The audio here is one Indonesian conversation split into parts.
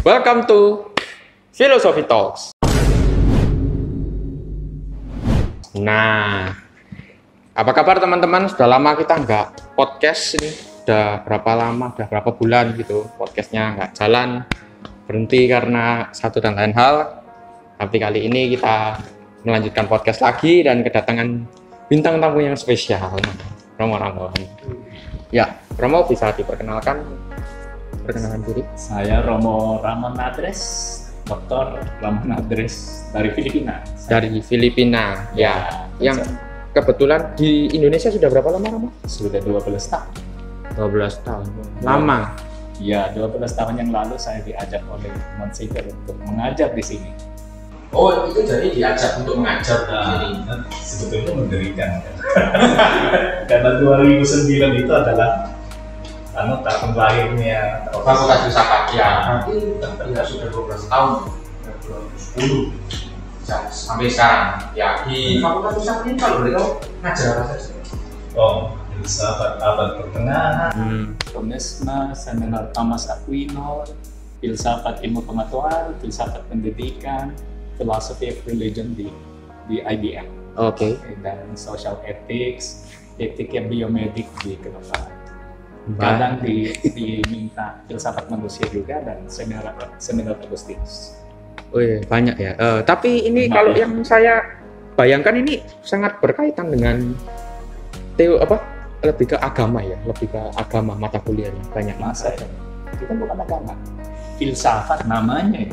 Welcome to Philosophy Talks. Nah, apa kabar teman-teman? Sudah lama kita nggak podcast ini. Udah berapa lama? Udah berapa bulan gitu podcastnya nggak jalan, berhenti karena satu dan lain hal. Tapi kali ini kita melanjutkan podcast lagi dan kedatangan bintang tamu yang spesial, Romo Ramon. Ya, Romo bisa diperkenalkan diri. Saya Romo Ramon Adres, Dr. Ramon Adres dari Filipina. Dari Filipina, ya. Yang kebetulan di Indonesia sudah berapa lama, Romo? Sudah 12 tahun. 12 tahun. Lama. Ya, 12 tahun yang lalu saya diajak oleh Monsignor untuk mengajar di sini. Oh, itu jadi diajak untuk mengajar di sini. Sebetulnya mengerikan. Karena 2009 itu adalah tahun lahirnya Fakultas Filsafat. Ya, nanti ya sudah 12 tahun. 2010 sampai sekarang. Ya, di Fakultas Filsafat ini kalau boleh tahu ngajar apa saja? Oh, filsafat abad pertengahan, Humanisme, seminar Thomas Aquino, filsafat ilmu pengetahuan, filsafat pendidikan, philosophy of religion di IBM. Oke. Dan social ethics, etik yang biomedik di kedokteran. Kadang diminta filsafat manusia juga dan seminar Agustinus. Oh iya, banyak ya. Tapi ini kalau yang saya bayangkan ini sangat berkaitan dengan lebih ke agama ya, lebih ke agama mata kuliahnya banyak. Masa ya? Kita bukan agama, filsafat namanya.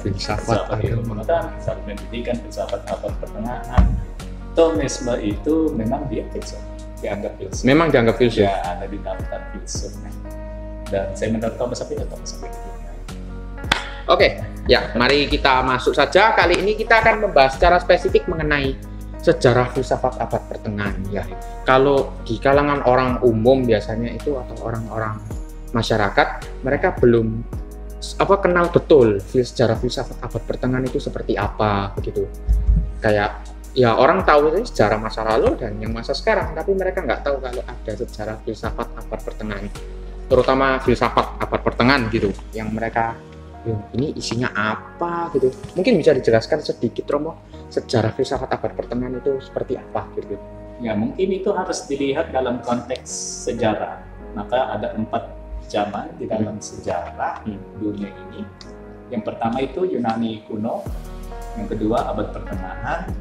Filsafat ilmu pengetahuan, filsafat pendidikan, filsafat abad pertengahan. Thomisme itu memang dianggap filsuf. Memang dianggap filsuf. Ya, ada di daftar filsuf. Dan seminar Thomas Aquino. Oke, ya mari kita masuk saja. Kali ini kita akan membahas secara spesifik mengenai sejarah filsafat abad pertengahan. Ya, kalau di kalangan orang umum biasanya itu atau orang-orang masyarakat, mereka belum kenal betul sejarah filsafat abad pertengahan itu seperti apa begitu. Kayak ya orang tahu itu sejarah masa lalu dan yang masa sekarang, tapi mereka nggak tahu kalau ada sejarah filsafat abad pertengahan, terutama filsafat abad pertengahan gitu, yang mereka ini isinya apa gitu. Mungkin bisa dijelaskan sedikit, Romo, sejarah filsafat abad pertengahan itu seperti apa gitu. Ya, mungkin itu harus dilihat dalam konteks sejarah. Maka ada 4 zaman di dalam sejarah dunia ini. Yang pertama itu Yunani kuno, yang kedua abad pertengahan,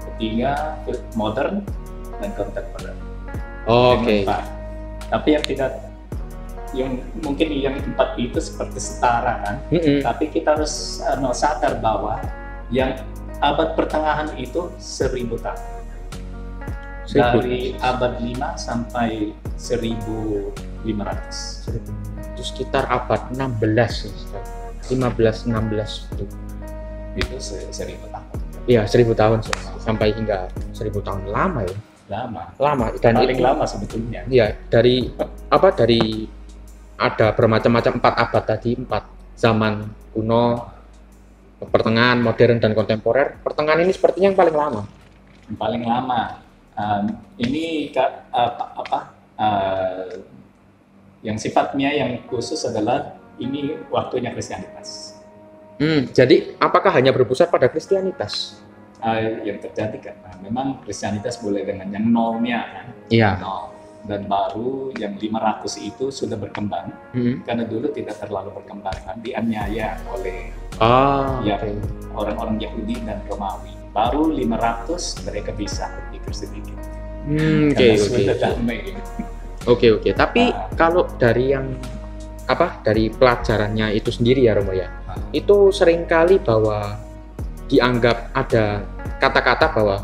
ketiga modern dan kontemporer. Oke. Tapi yang mungkin yang 4 itu seperti setara kan. Tapi kita harus sadar bahwa yang abad pertengahan itu 1000 tahun. Dari abad 5 sampai 1500. Itu sekitar abad 16 15-16 gitu. Itu 1000 tahun. Iya, 1000 tahun sampai hingga 1000 tahun. Lama ya? Lama. Dan paling itu, lama sebetulnya. Iya, dari ada bermacam-macam 4 abad tadi, 4 zaman kuno, pertengahan, modern dan kontemporer. Pertengahan ini sepertinya yang paling lama. Yang paling lama. Ini yang sifatnya yang khusus adalah ini waktunya Kristianitas. Jadi apakah hanya berpusat pada Kristianitas? Yang terjadi karena memang Kristianitas boleh dengan yang nolnya kan? Iya. Nol. Dan baru yang 500 itu sudah berkembang. Karena dulu tidak terlalu berkembang kan? Dianiaya oleh orang-orang Yahudi dan Romawi. Baru 500 mereka bisa sedikit. Sudah damai. Oke. Tapi kalau dari dari pelajarannya itu sendiri ya, Romo ya, itu seringkali bahwa dianggap ada kata-kata bahwa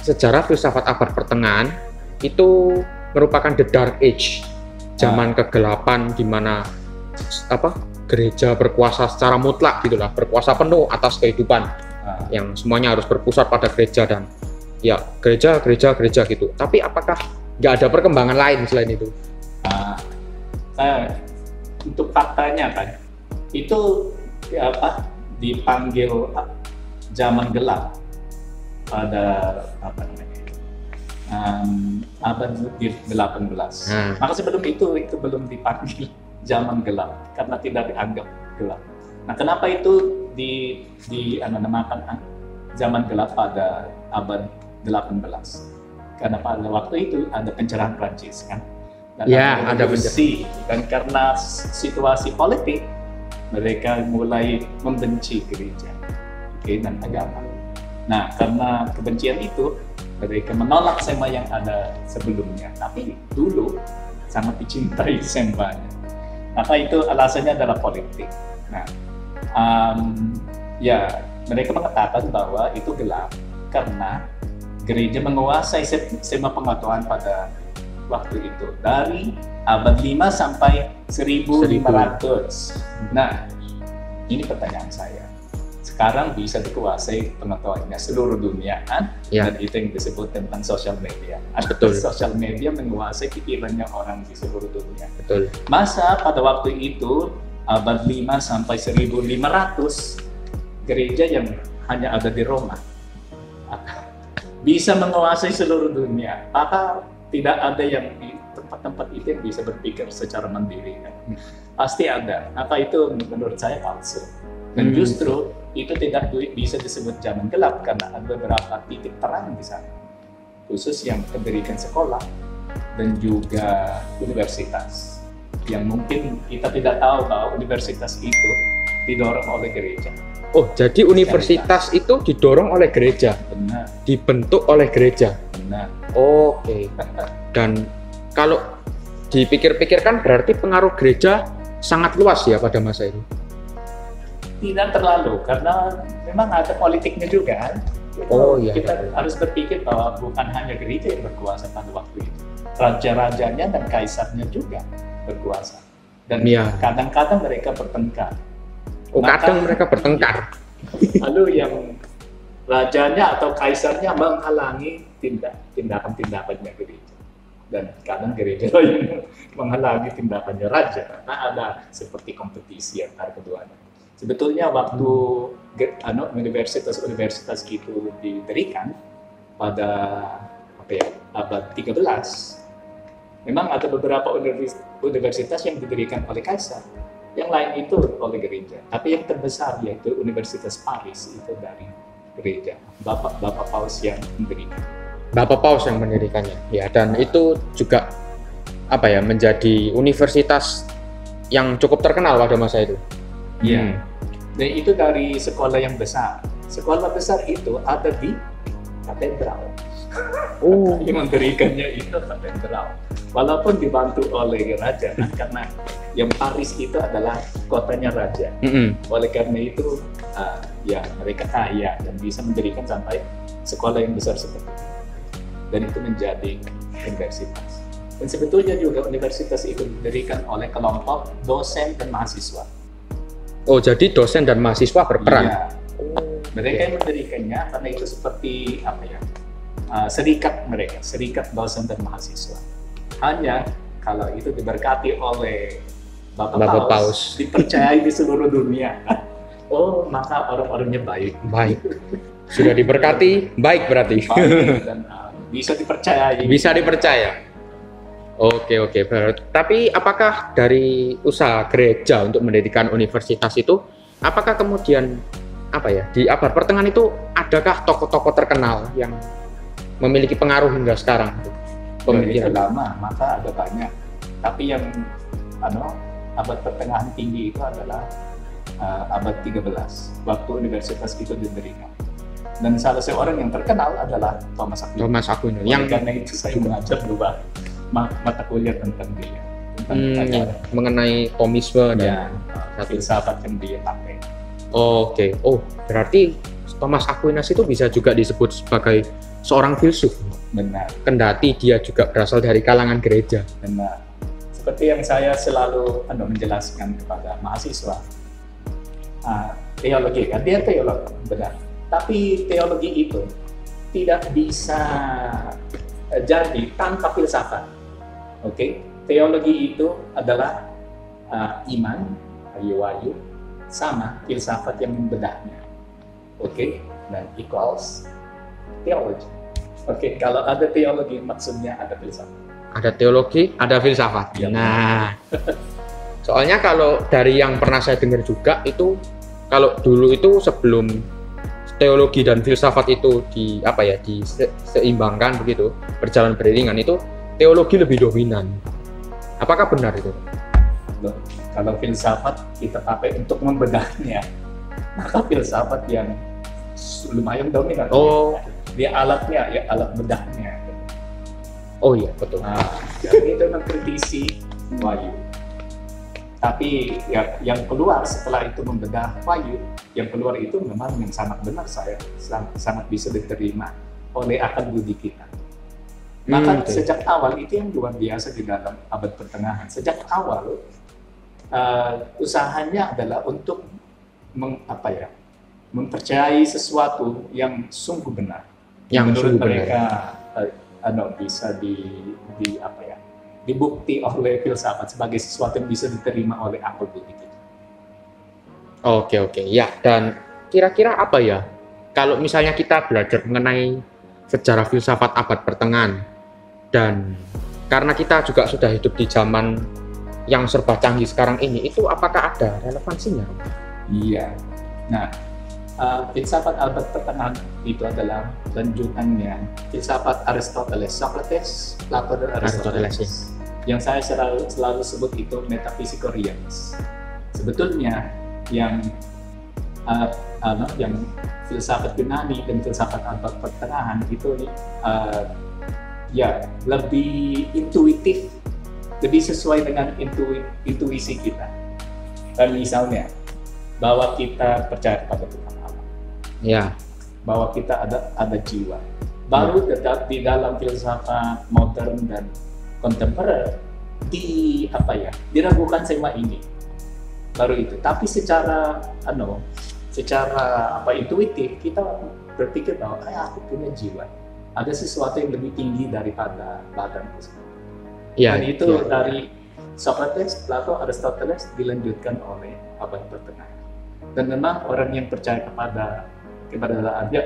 sejarah filsafat abad pertengahan itu merupakan the dark age, zaman kegelapan di mana gereja berkuasa secara mutlak gitulah, berkuasa penuh atas kehidupan, yang semuanya harus berpusat pada gereja dan ya gereja gitu. Tapi apakah nggak ada perkembangan lain selain itu? Untuk faktanya kan, itu dipanggil zaman gelap pada abad 18. Maka sebelum itu belum dipanggil zaman gelap karena tidak dianggap gelap. Nah, kenapa itu dinamakan zaman gelap pada abad 18? Karena pada waktu itu ada pencerahan Prancis kan. Dan ada revolusi, dan karena situasi politik mereka mulai membenci gereja, dan agama. Nah, karena kebencian itu mereka menolak sembah yang ada sebelumnya, tapi dulu sangat dicintai sembahnya. Maka itu alasannya adalah politik. Nah, mereka mengatakan bahwa itu gelap karena gereja menguasai sembah pengetahuan pada waktu itu dari abad 5 sampai 1500. Nah, ini pertanyaan saya. Sekarang bisa dikuasai pengetahuannya seluruh dunia kan? Dan itu yang disebut tentang sosial media. Betul. Sosial media menguasai pikirannya orang di seluruh dunia. Betul. Masa pada waktu itu abad 5 sampai 1500 gereja yang hanya ada di Roma bisa menguasai seluruh dunia. Maka tidak ada yang di tempat-tempat itu yang bisa berpikir secara mandiri kan? Pasti ada. Maka itu menurut saya palsu. Dan justru itu tidak bisa disebut zaman gelap karena ada beberapa titik terang di sana. Khusus yang mendirikan sekolah dan juga universitas. Yang mungkin kita tidak tahu bahwa universitas itu didorong oleh gereja. Oh, jadi universitas itu didorong oleh gereja? Benar. Dibentuk oleh gereja? Benar. Oke. Dan kalau dipikir-pikirkan berarti pengaruh gereja sangat luas ya pada masa itu? Tidak terlalu, karena memang ada politiknya juga. Kita harus berpikir bahwa bukan hanya gereja yang berkuasa pada waktu itu. Raja-rajanya dan kaisarnya juga berkuasa. Dan kadang-kadang mereka bertengkar. Kadang mereka bertengkar. Lalu yang rajanya atau kaisarnya menghalangi tindakan-tindakannya gereja. Dan kadang gereja yang menghalangi tindakannya raja. Karena ada seperti kompetisi antara keduanya. Sebetulnya waktu universitas itu didirikan pada abad 13, memang ada beberapa universitas yang didirikan oleh kaisar. Yang lain itu oleh gereja. Tapi yang terbesar yaitu Universitas Paris itu dari gereja. Bapak Paus yang mendirikan. Bapak Paus yang mendirikannya. Ya, dan itu juga menjadi universitas yang cukup terkenal pada masa itu. Iya. Dan itu dari sekolah yang besar. Sekolah besar itu ada di katedral. Yang mendirikannya itu katedral. Walaupun dibantu oleh raja, karena yang Paris itu adalah kotanya raja. Oleh karena itu, mereka kaya dan bisa mendirikan sampai sekolah yang besar seperti itu. Dan itu menjadi universitas. Dan sebetulnya juga universitas itu didirikan oleh kelompok dosen dan mahasiswa. Oh, jadi dosen dan mahasiswa berperan? Iya. Mereka yang mendirikannya karena itu seperti serikat dosen dan mahasiswa. Hanya kalau itu diberkati oleh Bapak Paus, dipercayai di seluruh dunia. Maka orang-orangnya baik. Baik. Sudah diberkati, baik berarti. Baik, dan bisa dipercayai. Bisa dipercaya. Oke. Tapi apakah dari usaha gereja untuk mendirikan universitas itu, apakah kemudian di abad pertengahan itu adakah tokoh-tokoh terkenal yang memiliki pengaruh hingga sekarang? Itu lama, maka ada banyak. Tapi yang abad pertengahan tinggi itu adalah abad 13, waktu universitas itu didirikan. Dan salah seorang yang terkenal adalah Thomas Aquinas. Karena itu saya mengajar dua mata kuliah tentang dia, mengenai Thomisme dan filsafat yang dia pakai. Oke. Berarti Thomas Aquinas itu bisa juga disebut sebagai seorang filsuf. Benar. Kendati dia juga berasal dari kalangan gereja. Benar. Seperti yang saya selalu menjelaskan kepada mahasiswa, teologi kan, dia teolog, benar. Tapi teologi itu tidak bisa jadi tanpa filsafat. Oke, teologi itu adalah iman, ayu-ayu, sama filsafat yang membedahnya. Oke, dan equals teologi. Oke, kalau ada teologi maksudnya ada filsafat. Ada teologi, ada filsafat. Ya. Nah, Soalnya kalau dari yang pernah saya dengar juga itu, kalau dulu itu sebelum teologi dan filsafat itu diseimbangkan begitu, berjalan beriringan, itu teologi lebih dominan. Apakah benar itu? Kalau filsafat kita pakai untuk membedahnya, maka filsafat yang lumayan dominan. Oh, dia alatnya, ya alat bedahnya. Oh iya, betul. Nah, jadi itu mengkritisi wahyu. Tapi yang keluar setelah itu membedah wahyu, yang keluar itu memang yang sangat benar, sangat bisa diterima oleh akal budi kita. Maka sejak awal itu yang luar biasa di dalam abad pertengahan. Sejak awal usahanya adalah untuk mempercayai sesuatu yang sungguh benar. Yang menurut mereka bisa dibukti oleh filsafat sebagai sesuatu yang bisa diterima oleh akal budi kita. Oke. Ya, dan kira-kira apa ya? Kalau misalnya kita belajar mengenai sejarah filsafat abad pertengahan, dan karena kita juga sudah hidup di zaman yang serba canggih sekarang ini, itu apakah ada relevansinya? Iya. Nah, filsafat abad pertengahan itu adalah lanjutannya filsafat Aristoteles, Socrates, Plato dan Aristoteles. Yang saya selalu sebut itu metafisikorians. Sebetulnya yang filsafat Yunani dan filsafat abad pertengahan itu lebih intuitif, lebih sesuai dengan intuisi kita. Dan misalnya bahwa kita percaya kepada Tuhan Allah, ya, bahwa kita ada jiwa. Baru tetap di dalam filsafat modern dan kontemporer diragukan semua ini, baru itu. Tapi secara intuitif kita berpikir bahwa aku punya jiwa, ada sesuatu yang lebih tinggi daripada badanku. Dan itu dari Socrates, Plato, Aristoteles dilanjutkan oleh abad pertengahan. Dan memang orang yang percaya kepada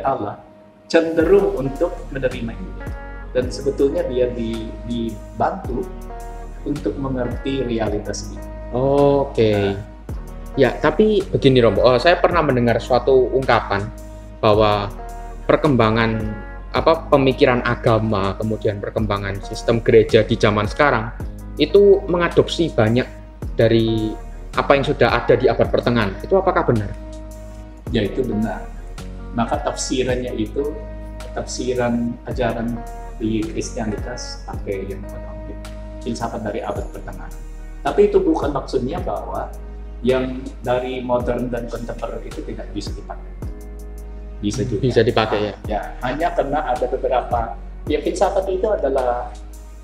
Allah cenderung untuk menerima ini. Dan sebetulnya dia dibantu untuk mengerti realitas ini. Oke. Ya, tapi begini Romo, saya pernah mendengar suatu ungkapan bahwa perkembangan pemikiran agama, kemudian perkembangan sistem gereja di zaman sekarang itu mengadopsi banyak dari apa yang sudah ada di abad pertengahan. Itu apakah benar? Ya, itu benar. Maka tafsirannya itu tafsiran ajaran di Kristianitas pakai yang filsafat dari abad pertengahan. Tapi itu bukan maksudnya bahwa yang dari modern dan kontemporer itu tidak bisa dipakai. Bisa juga. Bisa dipakai, ya. Ya, hanya karena ada beberapa filsafat itu adalah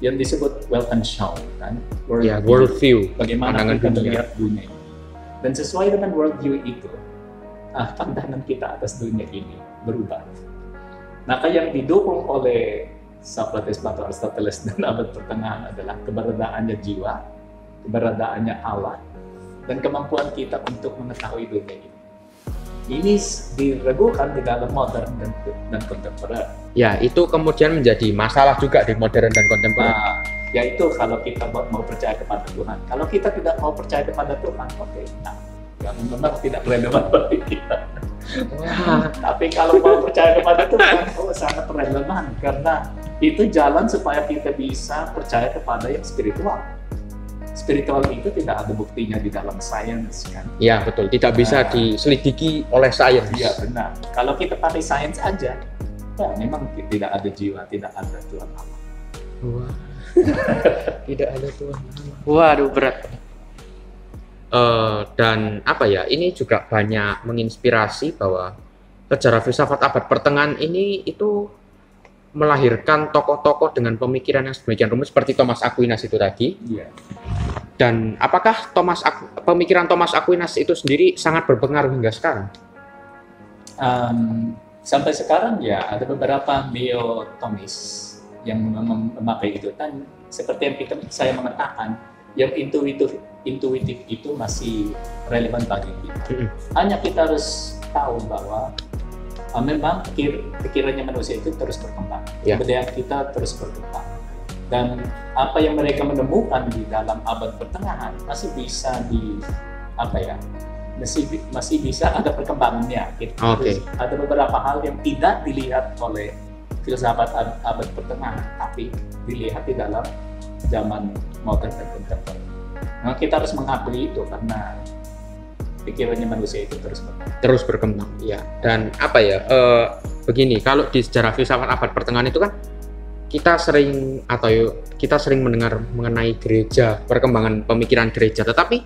yang disebut Weltanschauung, kan? Worldview. Bagaimana kita melihat dunia ini. Dan sesuai dengan worldview itu, pandangan kita atas dunia ini berubah. Maka yang didukung oleh Socrates, Plato, Aristoteles dan abad pertengahan adalah keberadaannya jiwa, keberadaannya Allah, dan kemampuan kita untuk mengetahui dunia ini. Ini diragukan di dalam modern dan kontemporer. Ya, itu kemudian menjadi masalah juga di modern dan kontemporer. Yaitu kalau kita mau percaya kepada Tuhan. Kalau kita tidak mau percaya kepada Tuhan, memang tidak relevan bagi kita. Tapi kalau mau percaya kepada Tuhan, sangat relevan, karena itu jalan supaya kita bisa percaya kepada yang spiritual. Spiritual itu tidak ada buktinya di dalam sains, kan? Ya, betul. Tidak bisa diselidiki oleh sains. Iya, benar. Kalau kita pakai sains aja, memang tidak ada jiwa, tidak ada Tuhan Allah. Wah. Tidak ada Tuhan Allah. Waduh, berat. Dan ini juga banyak menginspirasi bahwa sejarah filsafat abad pertengahan ini itu melahirkan tokoh-tokoh dengan pemikiran yang sedemikian rumit seperti Thomas Aquinas itu tadi. Iya. Dan apakah pemikiran Thomas Aquinas itu sendiri sangat berpengaruh hingga sekarang? Sampai sekarang ya ada beberapa neo-Thomis yang memakai itu. Dan seperti yang saya mengatakan, yang intuitif itu masih relevan bagi kita. Hanya kita harus tahu bahwa memang pikirannya manusia itu terus berkembang, kebudayaan kita terus berkembang. Dan apa yang mereka menemukan di dalam abad pertengahan masih bisa masih bisa ada perkembangannya. Gitu. Ada beberapa hal yang tidak dilihat oleh filsafat abad pertengahan, tapi dilihat di dalam zaman modern dan kontemporer. Nah, kita harus mengakui itu karena pikirannya manusia itu terus berkembang. Ya. Dan begini, kalau di sejarah filsafat abad pertengahan itu kan kita sering mendengar mengenai gereja, perkembangan pemikiran gereja, tetapi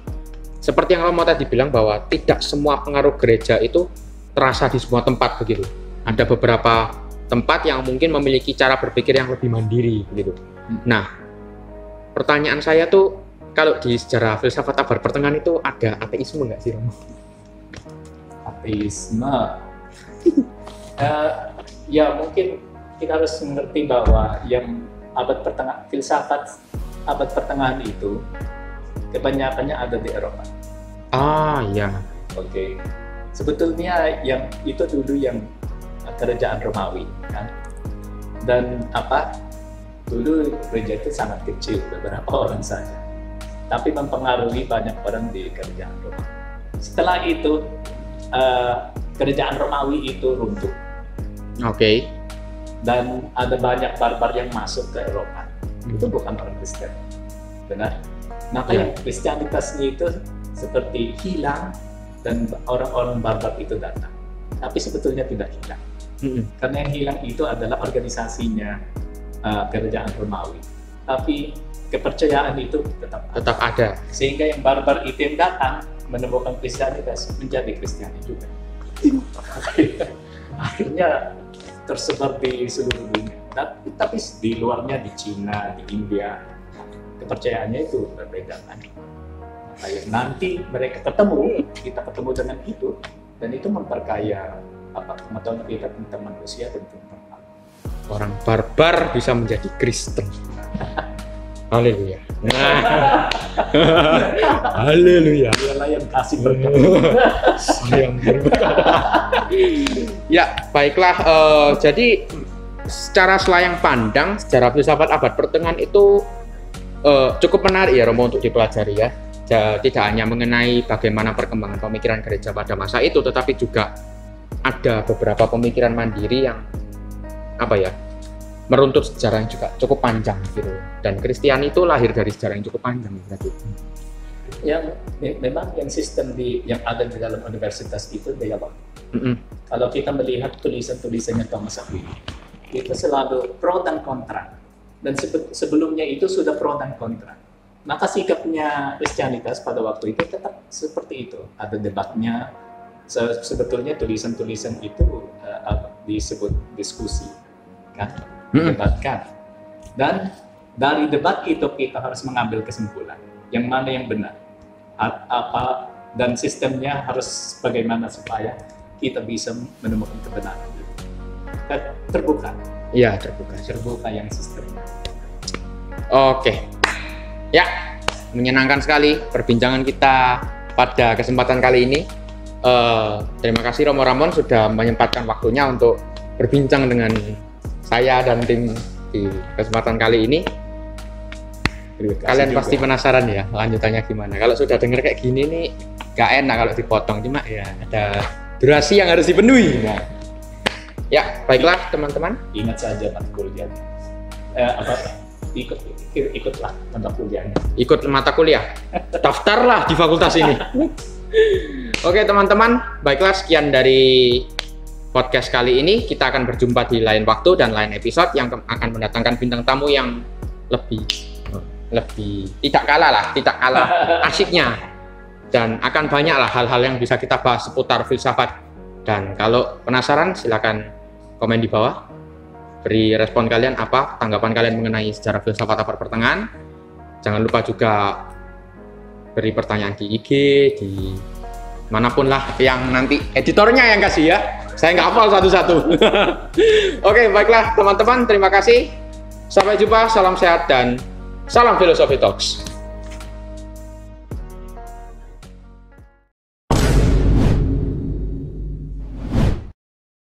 seperti yang kamu tadi bilang bahwa tidak semua pengaruh gereja itu terasa di semua tempat begitu. Ada beberapa tempat yang mungkin memiliki cara berpikir yang lebih mandiri begitu. Nah, pertanyaan saya tuh, kalau di sejarah filsafat abad pertengahan itu ada ateisme nggak sih, Romo? Ateisme? Ya mungkin kita harus mengerti bahwa yang filsafat abad pertengahan itu kebanyakannya ada di Eropa. Ya. Oke. Sebetulnya yang itu dulu yang kerajaan Romawi, kan? Dan dulu gereja itu sangat kecil, beberapa orang saja, tapi mempengaruhi banyak orang di kerajaan Romawi. Setelah itu kerajaan Romawi itu runtuh. Dan ada banyak barbar yang masuk ke Eropa. Itu bukan orang Kristen, benar? Makanya Kristianitasnya itu seperti hilang dan orang-orang barbar itu datang. Tapi sebetulnya tidak hilang. Karena yang hilang itu adalah organisasinya kerajaan Romawi. Tapi kepercayaan itu tetap ada. Sehingga yang barbar itu yang datang menemukan Kristianitas menjadi Kristiani juga. Akhirnya tersebar di seluruh dunia. Tapi di luarnya, di Cina, di India, kepercayaannya itu berbeda kan. Nanti mereka kita ketemu dengan itu, dan itu memperkaya pengetahuan kita tentang manusia dan tentang alam. Orang barbar bisa menjadi Kristen. Haleluya. Haleluya. Dialah yang kasih berkat. Sayang berkat. Ya, baiklah. Jadi secara selayang pandang, sejarah filsafat abad pertengahan itu cukup menarik ya, Romo, untuk dipelajari ya. Tidak hanya mengenai bagaimana perkembangan pemikiran gereja pada masa itu, tetapi juga ada beberapa pemikiran mandiri yang meruntut sejarah yang juga cukup panjang gitu. Dan Kristiani itu lahir dari sejarah yang cukup panjang berarti. Yang memang yang sistem yang ada di dalam universitas itu dialog. Kalau kita melihat tulisan-tulisannya Thomas Aquinas, itu selalu pro dan kontra. Dan sebelumnya itu sudah pro dan kontra. Maka sikapnya Kristianitas pada waktu itu tetap seperti itu. Ada debatnya. Sebetulnya tulisan-tulisan itu disebut diskusi, kan? Debatkan. Dan dari debat itu kita harus mengambil kesimpulan yang mana yang benar, dan sistemnya harus bagaimana supaya kita bisa menemukan kebenaran. Terbuka. Iya, terbuka yang sistemnya. Oke. Ya, menyenangkan sekali perbincangan kita pada kesempatan kali ini. Terima kasih Romo Ramon sudah menyempatkan waktunya untuk berbincang dengan saya dan tim di kesempatan kali ini. Kalian pasti penasaran ya lanjutannya gimana. Kalau sudah dengar kayak gini nih, gak enak kalau dipotong, cuma ya ada durasi yang harus dipenuhi. Nah, ya baiklah teman-teman. Ingat saja mata kuliahnya. Ikutlah mata kuliahnya. Ikut mata kuliah. Daftarlah di fakultas ini. Oke teman-teman, baiklah sekian dari podcast kali ini. Kita akan berjumpa di lain waktu dan lain episode yang akan mendatangkan bintang tamu yang lebih tidak kalah asyiknya, dan akan banyak lah hal-hal yang bisa kita bahas seputar filsafat. Dan kalau penasaran silakan komen di bawah, beri respon kalian, apa tanggapan kalian mengenai sejarah filsafat abad pertengahan. Jangan lupa juga beri pertanyaan di IG, di manapun lah yang nanti editornya yang kasih ya. Saya nggak hafal satu-satu. Oke, baiklah teman-teman, terima kasih. Sampai jumpa, salam sehat dan salam Philosophy Talks.